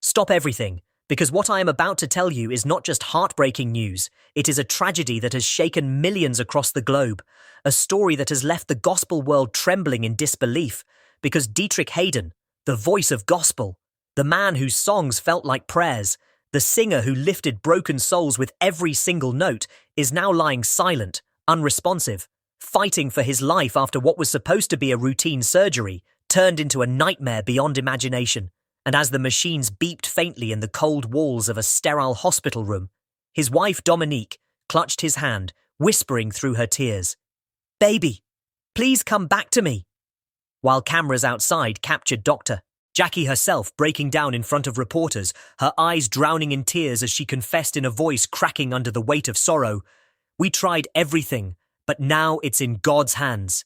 Stop everything, because what I am about to tell you is not just heartbreaking news, it is a tragedy that has shaken millions across the globe, a story that has left the gospel world trembling in disbelief, because Dietrich Haydn, the voice of gospel, the man whose songs felt like prayers, the singer who lifted broken souls with every single note, is now lying silent, unresponsive, fighting for his life after what was supposed to be a routine surgery turned into a nightmare beyond imagination. And as the machines beeped faintly in the cold walls of a sterile hospital room, his wife Dominique clutched his hand, whispering through her tears, "Baby, please come back to me." While cameras outside captured Dr. Jackie herself breaking down in front of reporters, her eyes drowning in tears as she confessed in a voice cracking under the weight of sorrow, "We tried everything, but now it's in God's hands."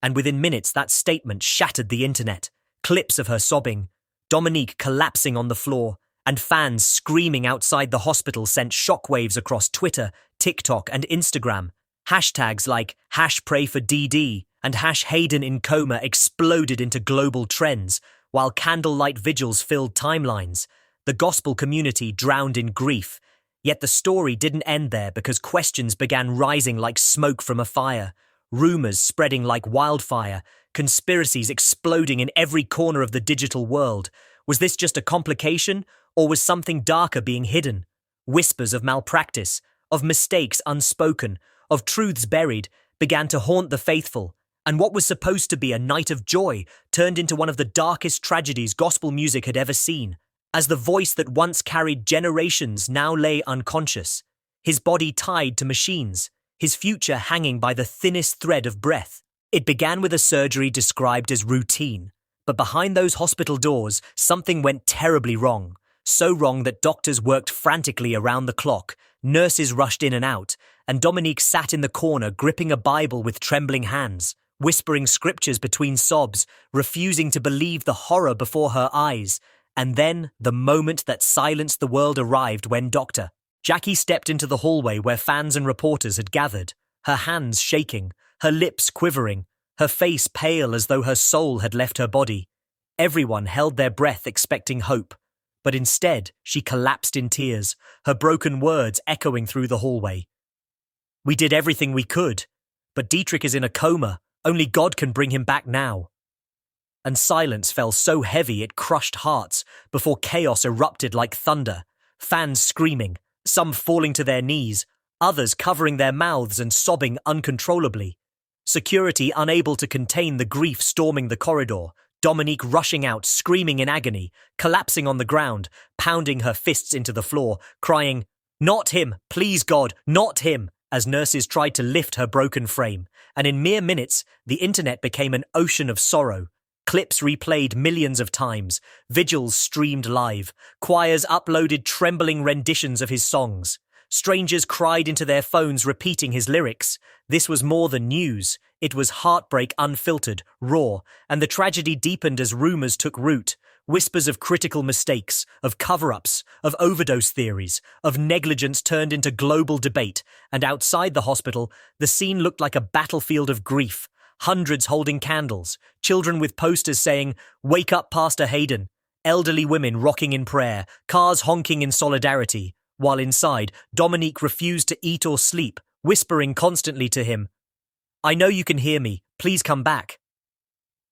And within minutes that statement shattered the internet. Clips of her sobbing, Dominique collapsing on the floor, and fans screaming outside the hospital sent shockwaves across Twitter, TikTok and Instagram. Hashtags like #PrayForDD and #Hayden in Coma exploded into global trends, while candlelight vigils filled timelines. The gospel community drowned in grief. Yet the story didn't end there, because questions began rising like smoke from a fire, rumors spreading like wildfire, conspiracies exploding in every corner of the digital world. Was this just a complication, or was something darker being hidden? Whispers of malpractice, of mistakes unspoken, of truths buried, began to haunt the faithful, and what was supposed to be a night of joy turned into one of the darkest tragedies gospel music had ever seen, as the voice that once carried generations now lay unconscious, his body tied to machines, his future hanging by the thinnest thread of breath. It began with a surgery described as routine, but behind those hospital doors, something went terribly wrong. So wrong that doctors worked frantically around the clock, nurses rushed in and out, and Dominique sat in the corner gripping a Bible with trembling hands, whispering scriptures between sobs, refusing to believe the horror before her eyes. And then, the moment that silenced the world arrived when Dr. Jackie stepped into the hallway where fans and reporters had gathered, her hands shaking, her lips quivering, her face pale as though her soul had left her body. Everyone held their breath expecting hope, but instead she collapsed in tears, her broken words echoing through the hallway. "We did everything we could, but Dietrich is in a coma. Only God can bring him back now." And silence fell so heavy it crushed hearts before chaos erupted like thunder, fans screaming, some falling to their knees, others covering their mouths and sobbing uncontrollably. Security unable to contain the grief storming the corridor, Dominique rushing out, screaming in agony, collapsing on the ground, pounding her fists into the floor, crying, "Not him, please God, not him," as nurses tried to lift her broken frame. And in mere minutes, the internet became an ocean of sorrow. Clips replayed millions of times, vigils streamed live, choirs uploaded trembling renditions of his songs. Strangers cried into their phones repeating his lyrics. This was more than news. It was heartbreak unfiltered, raw, and the tragedy deepened as rumors took root. Whispers of critical mistakes, of cover-ups, of overdose theories, of negligence turned into global debate, and outside the hospital, the scene looked like a battlefield of grief. Hundreds holding candles, children with posters saying, "Wake up, Pastor Hayden," elderly women rocking in prayer, cars honking in solidarity, while inside, Dominique refused to eat or sleep, whispering constantly to him, "I know you can hear me, please come back."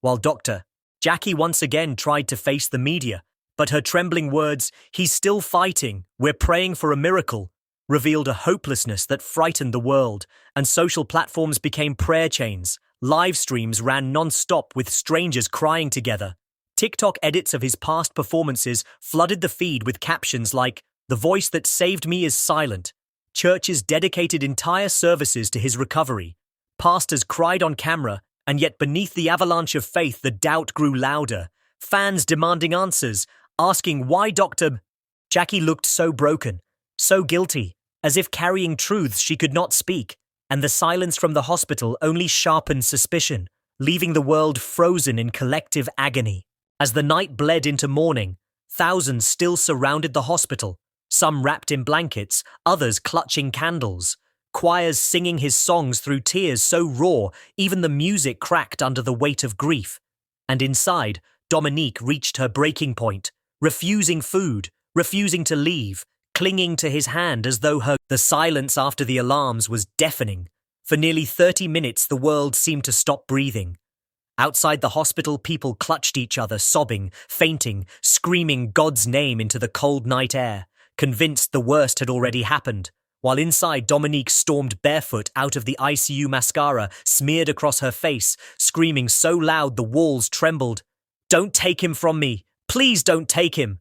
While Dr. Jackie once again tried to face the media, but her trembling words, "He's still fighting, we're praying for a miracle," revealed a hopelessness that frightened the world, and social platforms became prayer chains. Live streams ran non-stop with strangers crying together. TikTok edits of his past performances flooded the feed with captions like, "The voice that saved me is silent." Churches dedicated entire services to his recovery. Pastors cried on camera, and yet beneath the avalanche of faith the doubt grew louder. Fans demanding answers, asking why Dr. Jackie looked so broken, so guilty, as if carrying truths she could not speak. And the silence from the hospital only sharpened suspicion, leaving the world frozen in collective agony. As the night bled into morning, thousands still surrounded the hospital, some wrapped in blankets, others clutching candles. Choirs singing his songs through tears so raw, even the music cracked under the weight of grief. And inside, Dominique reached her breaking point. refusing food, refusing to leave, clinging to his hand as though the silence after the alarms was deafening. For nearly 30 minutes, the world seemed to stop breathing. Outside the hospital, people clutched each other, sobbing, fainting, screaming God's name into the cold night air, convinced the worst had already happened. While inside, Dominique stormed barefoot out of the ICU, mascara smeared across her face, screaming so loud the walls trembled. "Don't take him from me! Please don't take him!"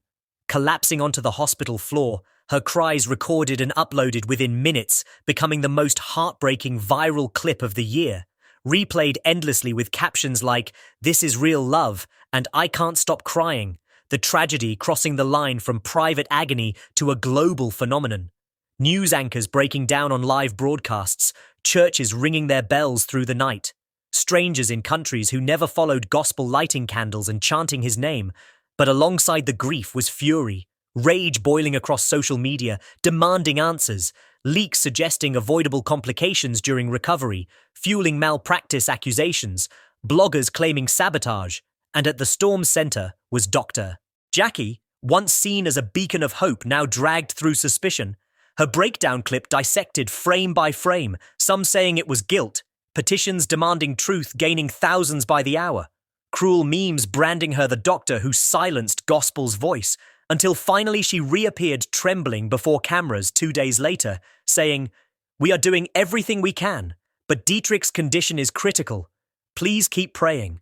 Collapsing onto the hospital floor, her cries recorded and uploaded within minutes, becoming the most heartbreaking viral clip of the year, replayed endlessly with captions like, "This is real love," and "I can't stop crying," the tragedy crossing the line from private agony to a global phenomenon. News anchors breaking down on live broadcasts, churches ringing their bells through the night, strangers in countries who never followed gospel lighting candles and chanting his name. But alongside the grief was fury, rage boiling across social media, demanding answers, leaks suggesting avoidable complications during recovery, fueling malpractice accusations, bloggers claiming sabotage, and at the storm's center was Dr. Jackie, once seen as a beacon of hope, now dragged through suspicion. Her breakdown clip dissected frame by frame, some saying it was guilt, petitions demanding truth gaining thousands by the hour, cruel memes branding her the doctor who silenced gospel's voice, until finally she reappeared trembling before cameras 2 days later, saying, "We are doing everything we can, but Dietrich's condition is critical. Please keep praying."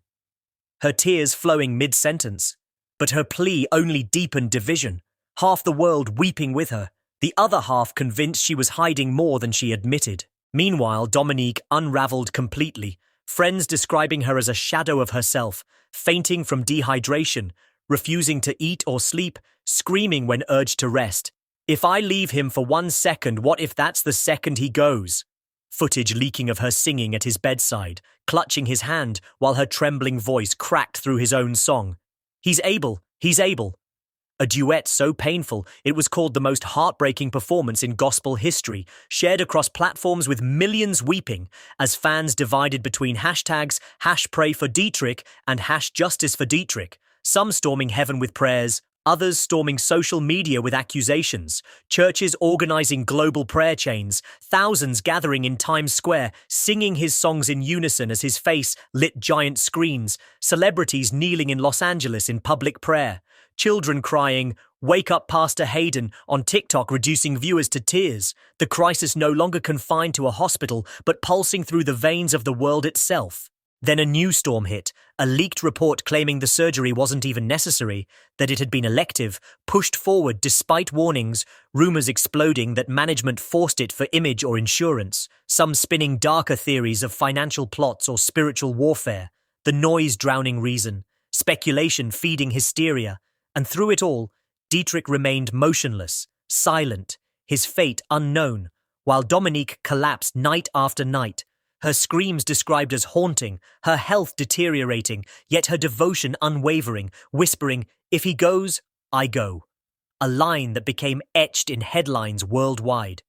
Her tears flowing mid-sentence, but her plea only deepened division, half the world weeping with her, the other half convinced she was hiding more than she admitted. Meanwhile, Dominique unraveled completely, friends describing her as a shadow of herself, fainting from dehydration, refusing to eat or sleep, screaming when urged to rest. "If I leave him for 1 second, what if that's the second he goes?" Footage leaking of her singing at his bedside, clutching his hand while her trembling voice cracked through his own song. "He's able, he's able." A duet so painful it was called the most heartbreaking performance in gospel history, shared across platforms with millions weeping as fans divided between hashtags #PrayForDietrich and #JusticeForDietrich, some storming heaven with prayers, others storming social media with accusations, churches organizing global prayer chains, thousands gathering in Times Square, singing his songs in unison as his face lit giant screens, celebrities kneeling in Los Angeles in public prayer, children crying, "Wake up, Pastor Hayden," on TikTok, reducing viewers to tears, the crisis no longer confined to a hospital but pulsing through the veins of the world itself. Then a new storm hit, a leaked report claiming the surgery wasn't even necessary, that it had been elective, pushed forward despite warnings, rumors exploding that management forced it for image or insurance, some spinning darker theories of financial plots or spiritual warfare, the noise drowning reason, speculation feeding hysteria. And through it all, Dietrich remained motionless, silent, his fate unknown, while Dominique collapsed night after night, her screams described as haunting, her health deteriorating, yet her devotion unwavering, whispering, "If he goes, I go." A line that became etched in headlines worldwide.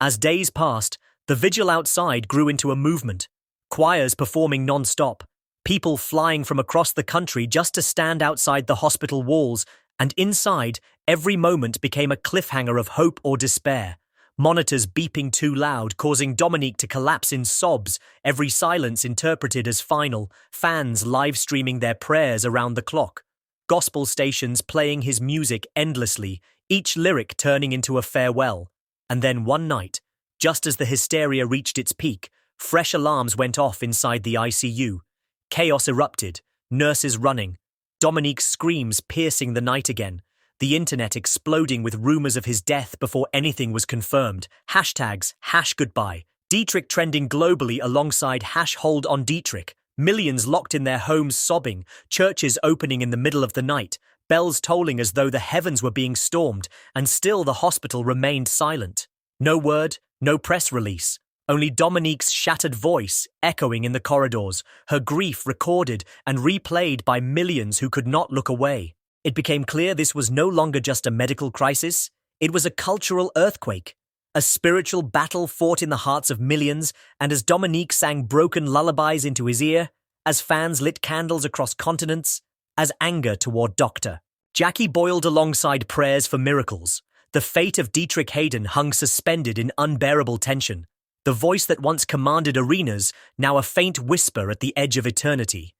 As days passed, the vigil outside grew into a movement, choirs performing non-stop, people flying from across the country just to stand outside the hospital walls, and inside, every moment became a cliffhanger of hope or despair. Monitors beeping too loud, causing Dominique to collapse in sobs, every silence interpreted as final, fans live-streaming their prayers around the clock, gospel stations playing his music endlessly, each lyric turning into a farewell. And then one night, just as the hysteria reached its peak, fresh alarms went off inside the ICU. Chaos erupted, nurses running, Dominique's screams piercing the night again, the internet exploding with rumors of his death before anything was confirmed, hashtags #goodbye, Dietrich trending globally alongside #HoldOnDietrich, millions locked in their homes sobbing, churches opening in the middle of the night, bells tolling as though the heavens were being stormed, and still the hospital remained silent. No word, no press release. Only Dominique's shattered voice echoing in the corridors, her grief recorded and replayed by millions who could not look away. It became clear this was no longer just a medical crisis, it was a cultural earthquake, a spiritual battle fought in the hearts of millions, and as Dominique sang broken lullabies into his ear, as fans lit candles across continents, as anger toward Dr. Jackie boiled alongside prayers for miracles. The fate of Dietrich Haden hung suspended in unbearable tension. The voice that once commanded arenas, now a faint whisper at the edge of eternity.